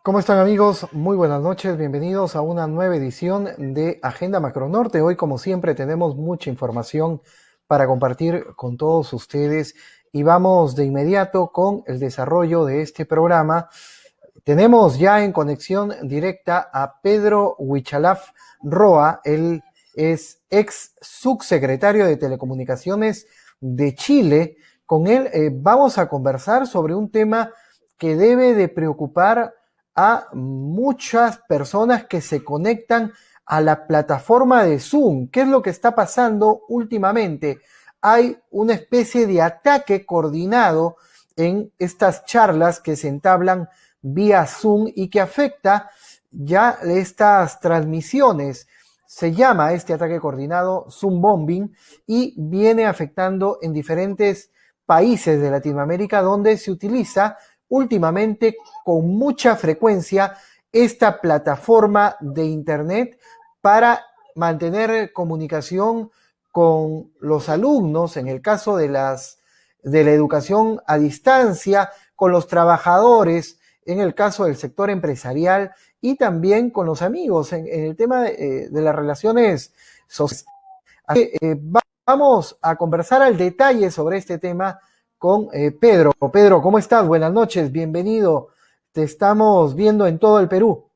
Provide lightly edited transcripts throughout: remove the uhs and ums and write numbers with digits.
¿Cómo están amigos? Muy buenas noches, bienvenidos a una nueva edición de Agenda Macronorte. Hoy, como siempre, tenemos mucha información para compartir con todos ustedes y vamos de inmediato con el desarrollo de este programa. Tenemos ya en conexión directa a Pedro Huichalaf Roa. Él es ex subsecretario de Telecomunicaciones de Chile. Con él vamos a conversar sobre un tema que debe de preocupar a muchas personas que se conectan a la plataforma de Zoom. ¿Qué es lo que está pasando últimamente? Hay una especie de ataque coordinado en estas charlas que se entablan vía Zoom y que afecta ya estas transmisiones. Se llama este ataque coordinado Zoom Bombing y viene afectando en diferentes países de Latinoamérica donde se utiliza últimamente con mucha frecuencia esta plataforma de Internet para mantener comunicación con los alumnos, en el caso de la educación a distancia, con los trabajadores, en el caso del sector empresarial y también con los amigos, en el tema de las relaciones sociales. Vamos a conversar al detalle sobre este tema con Pedro. Pedro, ¿cómo estás? Buenas noches, bienvenido. Te estamos viendo en todo el Perú.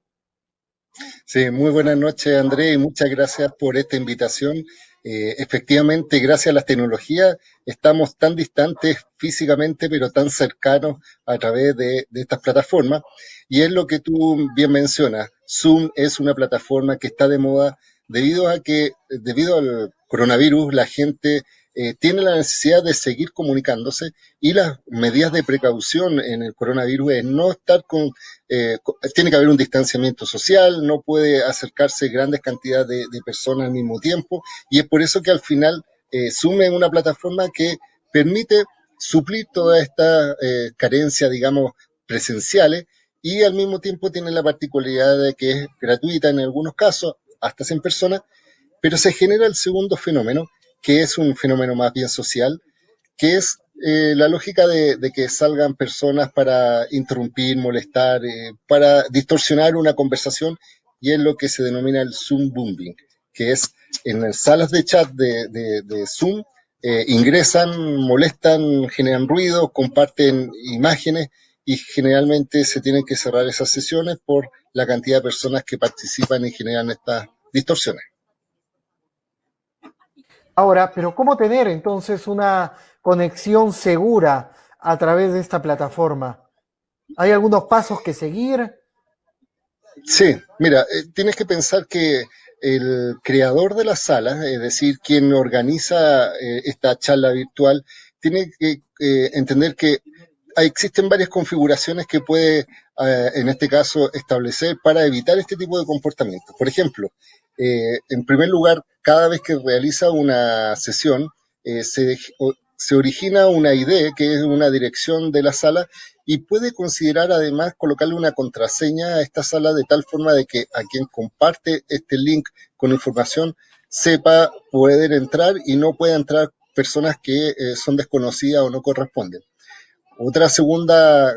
Sí, muy buenas noches, André, y muchas gracias por esta invitación. Efectivamente, gracias a las tecnologías, estamos tan distantes físicamente, pero tan cercanos a través de estas plataformas. Y es lo que tú bien mencionas. Zoom es una plataforma que está de moda debido al coronavirus, la gente tiene la necesidad de seguir comunicándose y las medidas de precaución en el coronavirus es no estar tiene que haber un distanciamiento social, no puede acercarse grandes cantidades de personas al mismo tiempo, y es por eso que al final Zoom es una plataforma que permite suplir toda esta carencia, digamos, presenciales, y al mismo tiempo tiene la particularidad de que es gratuita en algunos casos, hasta 100 personas, pero se genera el segundo fenómeno, que es un fenómeno más bien social, que es la lógica de que salgan personas para interrumpir, molestar, para distorsionar una conversación, y es lo que se denomina el Zoom bombing, que es en las salas de chat de Zoom, ingresan, molestan, generan ruido, comparten imágenes, y generalmente se tienen que cerrar esas sesiones por la cantidad de personas que participan y generan estas distorsiones. Ahora, pero ¿cómo tener entonces una conexión segura a través de esta plataforma? ¿Hay algunos pasos que seguir? Sí, mira, tienes que pensar que el creador de la sala, es decir, quien organiza esta charla virtual, tiene que entender que existen varias configuraciones que puede, en este caso, establecer para evitar este tipo de comportamientos. Por ejemplo, en primer lugar, cada vez que realiza una sesión, se origina una ID, que es una dirección de la sala, y puede considerar además colocarle una contraseña a esta sala de tal forma de que a quien comparte este link con información sepa poder entrar y no pueda entrar personas que son desconocidas o no corresponden. Otra segunda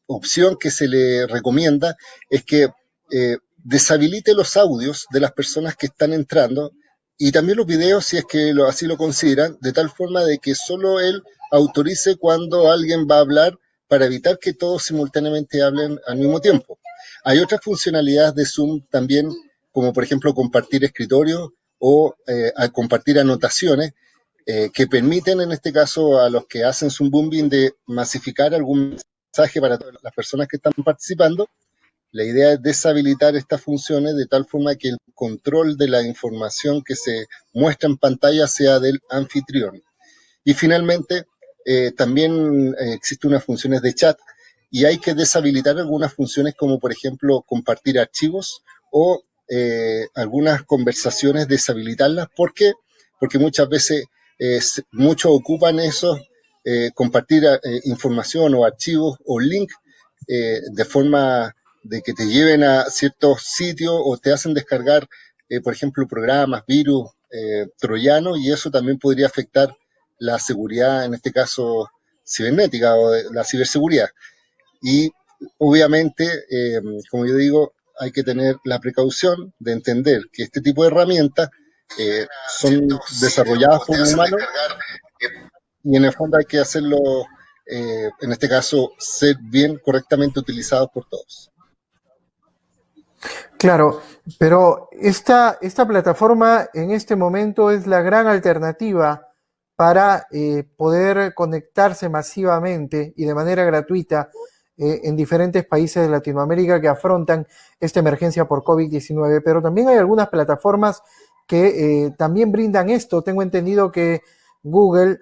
opción que se le recomienda es que deshabilite los audios de las personas que están entrando y también los videos si es que así lo consideran, de tal forma de que solo él autorice cuando alguien va a hablar para evitar que todos simultáneamente hablen al mismo tiempo. Hay otras funcionalidades de Zoom también, como por ejemplo compartir escritorio o compartir anotaciones, que permiten en este caso a los que hacen Zoom Booming de masificar algún mensaje para todas las personas que están participando. La idea es deshabilitar estas funciones de tal forma que el control de la información que se muestra en pantalla sea del anfitrión. Y finalmente, también existen unas funciones de chat y hay que deshabilitar algunas funciones como por ejemplo compartir archivos o algunas conversaciones, deshabilitarlas. ¿Por qué? Porque muchas veces muchos ocupan esos, compartir información o archivos o link de forma de que te lleven a ciertos sitios o te hacen descargar, por ejemplo, programas, virus, troyanos, y eso también podría afectar la seguridad, en este caso cibernética o la ciberseguridad. Y Obviamente, como yo digo, hay que tener la precaución de entender que este tipo de herramientas son desarrolladas por humanos y en el fondo hay que hacerlo, en este caso, ser bien correctamente utilizados por todos. Claro, pero esta plataforma en este momento es la gran alternativa para poder conectarse masivamente y de manera gratuita en diferentes países de Latinoamérica que afrontan esta emergencia por COVID-19, pero también hay algunas plataformas que también brindan esto. Tengo entendido que Google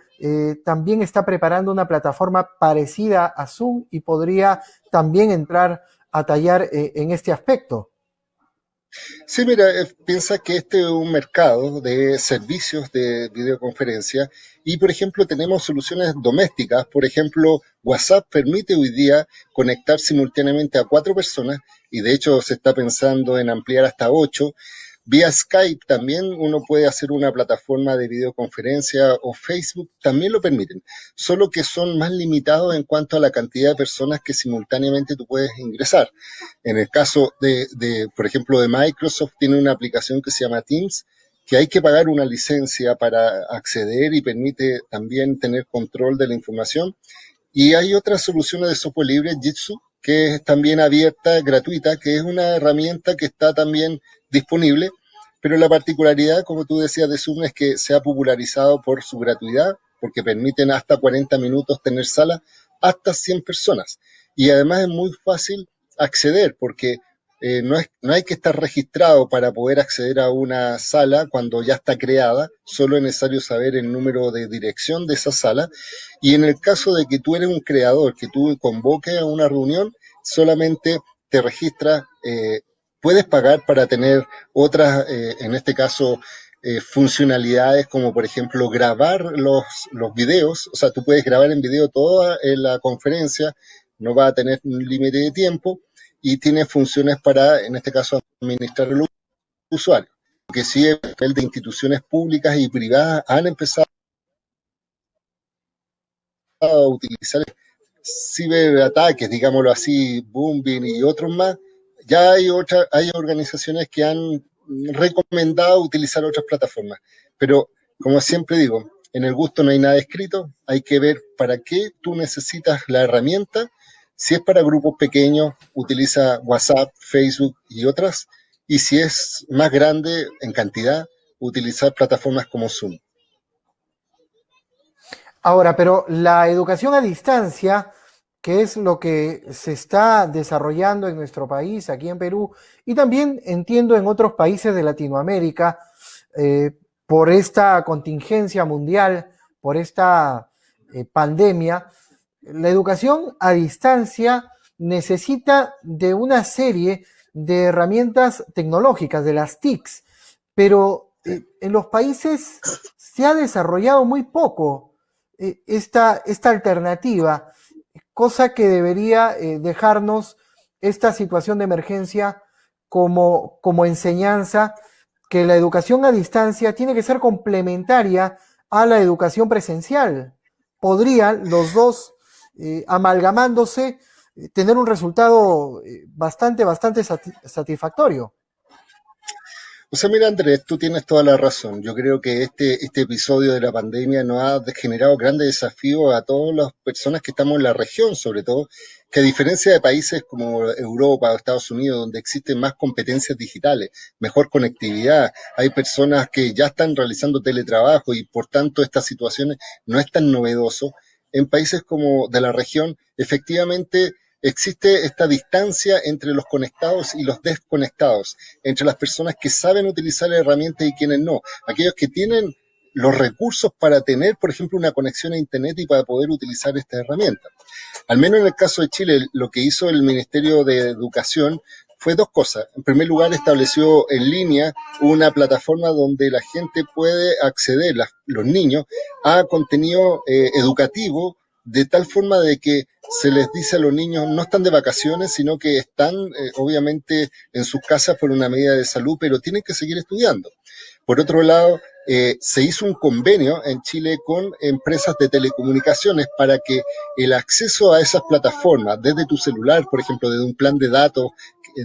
también está preparando una plataforma parecida a Zoom y podría también entrar a tallar en este aspecto. Sí, mira, piensa que este es un mercado de servicios de videoconferencia y, por ejemplo, tenemos soluciones domésticas. Por ejemplo, WhatsApp permite hoy día conectar simultáneamente a 4 personas y de hecho se está pensando en ampliar hasta 8. Vía Skype también uno puede hacer una plataforma de videoconferencia o Facebook también lo permiten, solo que son más limitados en cuanto a la cantidad de personas que simultáneamente tú puedes ingresar. En el caso por ejemplo, de Microsoft, tiene una aplicación que se llama Teams, que hay que pagar una licencia para acceder y permite también tener control de la información. Y hay otras soluciones de software libre, Jitsi, que es también abierta, gratuita, que es una herramienta que está también disponible, pero la particularidad, como tú decías, de Zoom es que se ha popularizado por su gratuidad, porque permiten hasta 40 minutos tener sala, hasta 100 personas. Y además es muy fácil acceder, porque no hay que estar registrado para poder acceder a una sala cuando ya está creada, solo es necesario saber el número de dirección de esa sala y en el caso de que tú eres un creador, que tú convoques a una reunión, solamente te registras, puedes pagar para tener otras, en este caso, funcionalidades como por ejemplo grabar los videos, o sea, tú puedes grabar en video toda la conferencia, no va a tener un límite de tiempo y tiene funciones para, en este caso, administrar el usuario. Que sí, a nivel de instituciones públicas y privadas han empezado a utilizar ciberataques, digámoslo así, Booming y otros más, ya hay organizaciones que han recomendado utilizar otras plataformas. Pero, como siempre digo, en el gusto no hay nada escrito, hay que ver para qué tú necesitas la herramienta. Si es para grupos pequeños, utiliza WhatsApp, Facebook y otras. Y si es más grande en cantidad, utilizar plataformas como Zoom. Ahora, pero la educación a distancia, que es lo que se está desarrollando en nuestro país, aquí en Perú, y también entiendo en otros países de Latinoamérica, eh, por esta contingencia mundial, por esta pandemia, la educación a distancia necesita de una serie de herramientas tecnológicas, de las TICs, pero en los países se ha desarrollado muy poco esta alternativa, cosa que debería dejarnos esta situación de emergencia como enseñanza, que la educación a distancia tiene que ser complementaria a la educación presencial. Podrían los dos, amalgamándose, tener un resultado bastante satisfactorio. O sea, mira, Andrés, tú tienes toda la razón. Yo creo que este episodio de la pandemia nos ha generado grandes desafíos a todas las personas que estamos en la región, sobre todo, que a diferencia de países como Europa o Estados Unidos, donde existen más competencias digitales, mejor conectividad, hay personas que ya están realizando teletrabajo y por tanto estas situaciones no es tan novedoso. En países como de la región, efectivamente existe esta distancia entre los conectados y los desconectados, entre las personas que saben utilizar la herramienta y quienes no. Aquellos que tienen los recursos para tener, por ejemplo, una conexión a Internet y para poder utilizar esta herramienta. Al menos en el caso de Chile, lo que hizo el Ministerio de Educación fue dos cosas. En primer lugar, estableció en línea una plataforma donde la gente puede acceder, los niños, a contenido educativo de tal forma de que se les dice a los niños no están de vacaciones, sino que están obviamente en sus casas por una medida de salud, pero tienen que seguir estudiando. Por otro lado, se hizo un convenio en Chile con empresas de telecomunicaciones para que el acceso a esas plataformas desde tu celular, por ejemplo, desde un plan de datos,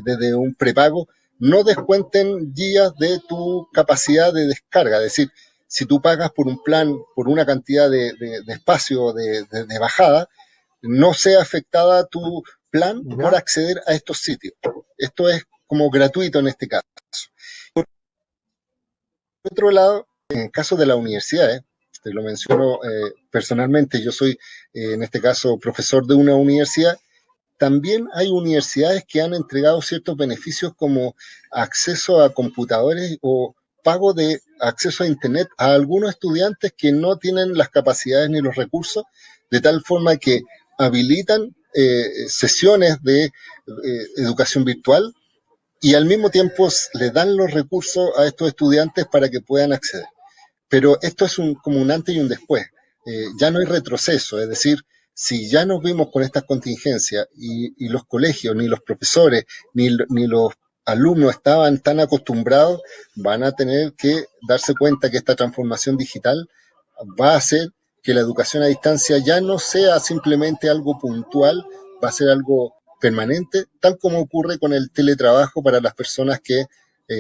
desde un prepago, no descuenten días de tu capacidad de descarga. Es decir, si tú pagas por un plan, por una cantidad de espacio de bajada, no sea afectada tu plan por ¿Ya? acceder a estos sitios. Esto es como gratuito en este caso. Por otro lado, en el caso de las universidades, te lo menciono personalmente, yo soy en este caso profesor de una universidad, también hay universidades que han entregado ciertos beneficios como acceso a computadores o pago de acceso a Internet a algunos estudiantes que no tienen las capacidades ni los recursos, de tal forma que habilitan sesiones de educación virtual y al mismo tiempo le dan los recursos a estos estudiantes para que puedan acceder. Pero esto es como un antes y un después. Ya no hay retroceso, es decir, si ya nos vimos con estas contingencias y los colegios, ni los profesores, ni los alumnos estaban tan acostumbrados, van a tener que darse cuenta que esta transformación digital va a hacer que la educación a distancia ya no sea simplemente algo puntual, va a ser algo permanente, tal como ocurre con el teletrabajo para las personas que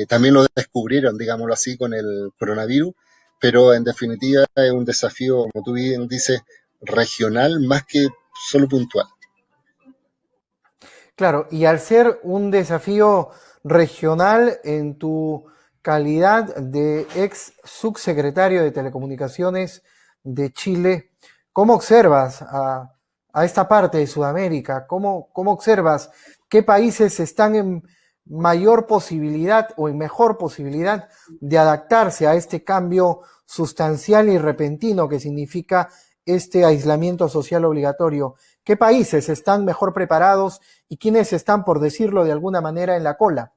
también lo descubrieron, digámoslo así, con el coronavirus, pero en definitiva es un desafío, como tú bien dices, regional más que solo puntual. Claro, y al ser un desafío regional en tu calidad de ex subsecretario de Telecomunicaciones de Chile, ¿cómo observas a esta parte de Sudamérica? ¿Cómo observas qué países están en mayor posibilidad o en mejor posibilidad de adaptarse a este cambio sustancial y repentino que significa este aislamiento social obligatorio? ¿Qué países están mejor preparados y quiénes están, por decirlo de alguna manera, en la cola?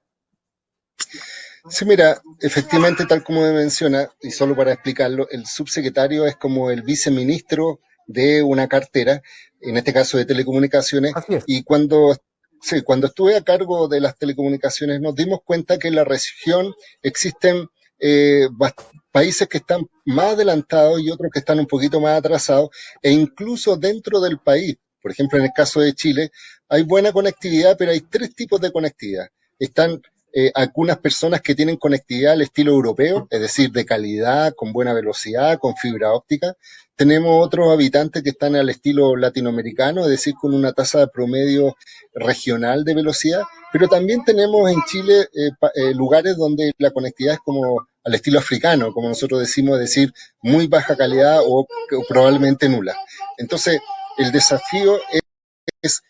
Sí, mira, efectivamente, tal como me menciona, y solo para explicarlo, el subsecretario es como el viceministro de una cartera, en este caso de telecomunicaciones, Así es. y cuando estuve a cargo de las telecomunicaciones nos dimos cuenta que en la región existen países que están más adelantados y otros que están un poquito más atrasados, e incluso dentro del país, por ejemplo, en el caso de Chile, hay buena conectividad, pero hay tres tipos de conectividad. Están algunas personas que tienen conectividad al estilo europeo, es decir, de calidad, con buena velocidad, con fibra óptica. Tenemos otros habitantes que están al estilo latinoamericano, es decir, con una tasa de promedio regional de velocidad, pero también tenemos en Chile lugares donde la conectividad es como al estilo africano, como nosotros decimos, es decir, muy baja calidad o probablemente nula. Entonces, el desafío es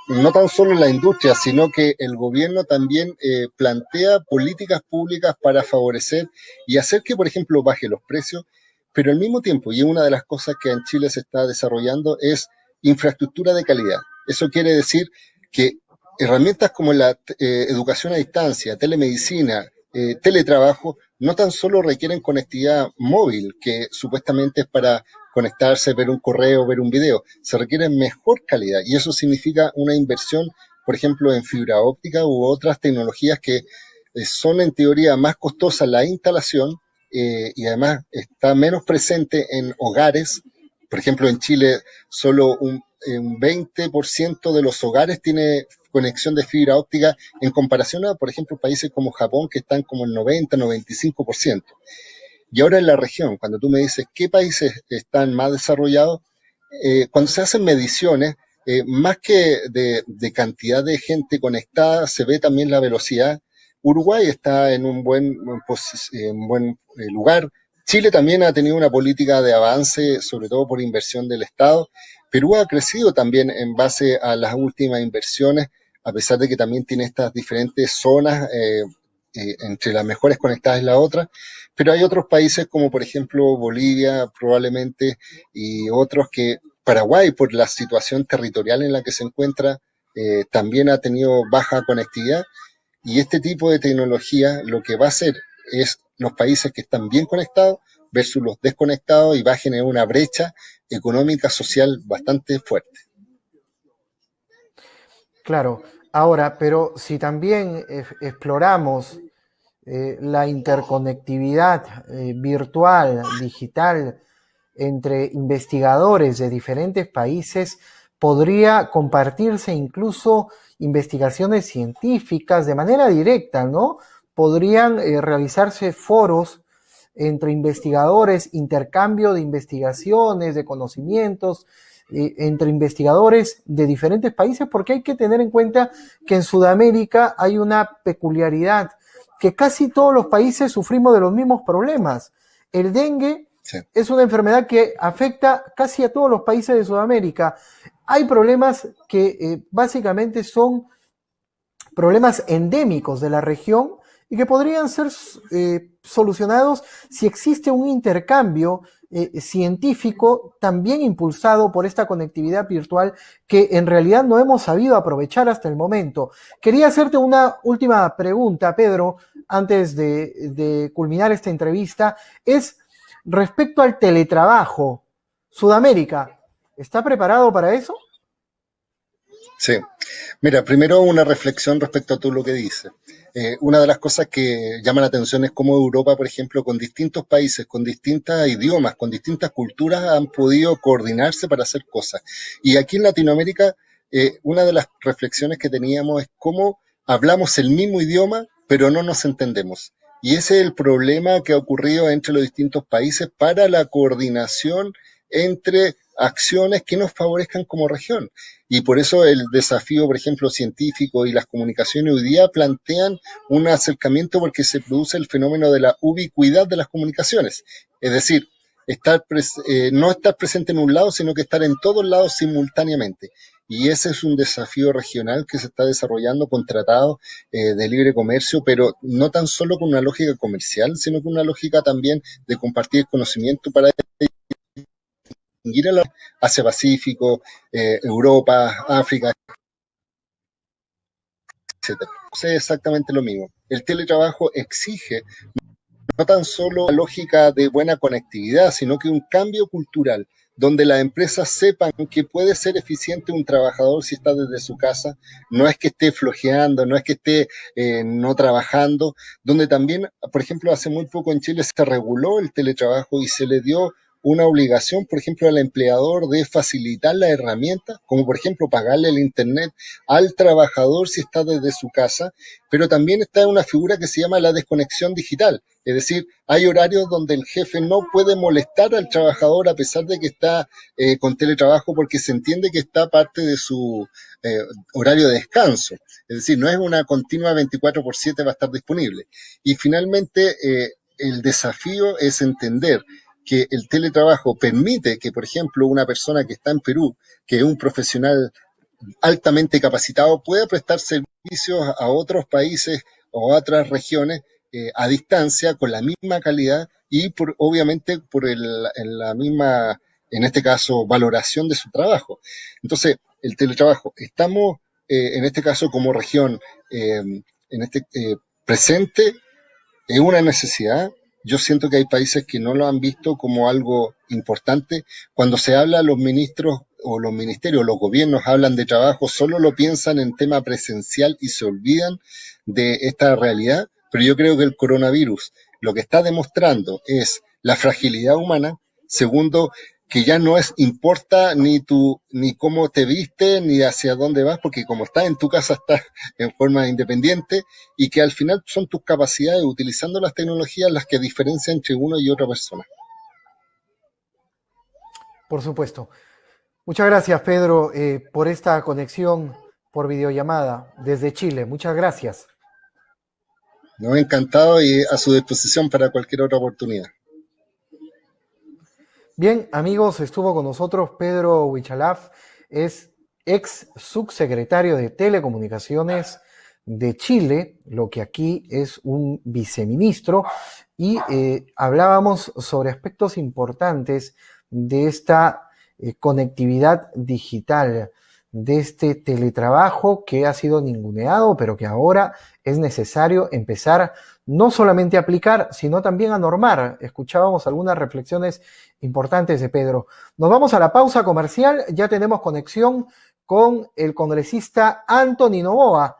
no tan solo la industria, sino que el gobierno también plantea políticas públicas para favorecer y hacer que, por ejemplo, baje los precios, pero al mismo tiempo, y una de las cosas que en Chile se está desarrollando es infraestructura de calidad. Eso quiere decir que herramientas como la educación a distancia, telemedicina, teletrabajo, no tan solo requieren conectividad móvil, que supuestamente es para conectarse, ver un correo, ver un video, se requiere mejor calidad y eso significa una inversión, por ejemplo, en fibra óptica u otras tecnologías que son en teoría más costosas la instalación y además está menos presente en hogares. Por ejemplo, en Chile solo un 20% de los hogares tiene conexión de fibra óptica en comparación a, por ejemplo, países como Japón que están como el 90-95%. Y ahora en la región, cuando tú me dices qué países están más desarrollados, cuando se hacen mediciones, más que de cantidad de gente conectada, se ve también la velocidad. Uruguay está en un buen lugar. Chile también ha tenido una política de avance, sobre todo por inversión del Estado. Perú ha crecido también en base a las últimas inversiones, a pesar de que también tiene estas diferentes zonas, entre las mejores conectadas y la otra. Pero hay otros países como por ejemplo Bolivia probablemente y otros que Paraguay, por la situación territorial en la que se encuentra, también ha tenido baja conectividad y este tipo de tecnología lo que va a hacer es los países que están bien conectados versus los desconectados y va a generar una brecha económica social bastante fuerte. Claro. Ahora, pero si también exploramos la interconectividad virtual, digital, entre investigadores de diferentes países, podría compartirse incluso investigaciones científicas de manera directa, ¿no? Podrían realizarse foros entre investigadores, intercambio de investigaciones, de conocimientos, entre investigadores de diferentes países, porque hay que tener en cuenta que en Sudamérica hay una peculiaridad, que casi todos los países sufrimos de los mismos problemas. El dengue es una enfermedad que afecta casi a todos los países de Sudamérica. Hay problemas que básicamente son problemas endémicos de la región y que podrían ser solucionados si existe un intercambio científico también impulsado por esta conectividad virtual que en realidad no hemos sabido aprovechar hasta el momento. Quería hacerte una última pregunta, Pedro, antes de culminar esta entrevista, es respecto al teletrabajo. ¿Sudamérica está preparado para eso? Sí. Mira, primero una reflexión respecto a todo lo que dices. Una de las cosas que llama la atención es cómo Europa, por ejemplo, con distintos países, con distintos idiomas, con distintas culturas, han podido coordinarse para hacer cosas. Y aquí en Latinoamérica, una de las reflexiones que teníamos es cómo hablamos el mismo idioma, pero no nos entendemos. Y ese es el problema que ha ocurrido entre los distintos países para la coordinación entre acciones que nos favorezcan como región. Y por eso el desafío, por ejemplo, científico y las comunicaciones hoy día plantean un acercamiento porque se produce el fenómeno de la ubicuidad de las comunicaciones. Es decir, no estar presente en un lado, sino que estar en todos lados simultáneamente. Y ese es un desafío regional que se está desarrollando con tratados de libre comercio, pero no tan solo con una lógica comercial, sino con una lógica también de compartir conocimiento para distinguir a la Asia-Pacífico, Europa, África, etcétera. Es exactamente lo mismo. El teletrabajo exige no tan solo la lógica de buena conectividad, sino que un cambio cultural, donde las empresas sepan que puede ser eficiente un trabajador si está desde su casa, no es que esté flojeando, no es que esté no trabajando, donde también, por ejemplo, hace muy poco en Chile se reguló el teletrabajo y se le dio una obligación, por ejemplo, al empleador de facilitar las herramientas, como por ejemplo pagarle el internet al trabajador si está desde su casa, pero también está una figura que se llama la desconexión digital, es decir, hay horarios donde el jefe no puede molestar al trabajador a pesar de que está con teletrabajo porque se entiende que está parte de su horario de descanso. Es decir, no es una continua 24/7 va a estar disponible. Y finalmente, el desafío es entender que el teletrabajo permite que, por ejemplo, una persona que está en Perú, que es un profesional altamente capacitado, pueda prestar servicios a otros países o a otras regiones a distancia con la misma calidad y obviamente por la misma, en este caso, valoración de su trabajo. Entonces, el teletrabajo, estamos en este caso como región presente, es una necesidad. Yo siento que hay países que no lo han visto como algo importante. Cuando se habla, los ministros o los ministerios, los gobiernos hablan de trabajo, solo lo piensan en tema presencial y se olvidan de esta realidad. Pero yo creo que el coronavirus lo que está demostrando es la fragilidad humana. Segundo, que ya no importa ni cómo te viste, ni hacia dónde vas, porque como estás en tu casa, estás en forma independiente, y que al final son tus capacidades utilizando las tecnologías las que diferencian entre uno y otra persona. Por supuesto. Muchas gracias, Pedro, por esta conexión por videollamada desde Chile. Muchas gracias. Nos ha encantado y a su disposición para cualquier otra oportunidad. Bien, amigos, estuvo con nosotros Pedro Huichalaf, es ex subsecretario de Telecomunicaciones de Chile, lo que aquí es un viceministro, y hablábamos sobre aspectos importantes de esta conectividad digital, de este teletrabajo que ha sido ninguneado, pero que ahora es necesario empezar no solamente a aplicar, sino también a normar. Escuchábamos algunas reflexiones importantes de Pedro. Nos vamos a la pausa comercial, ya tenemos conexión con el congresista Anthony Noboa,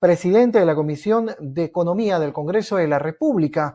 presidente de la Comisión de Economía del Congreso de la República.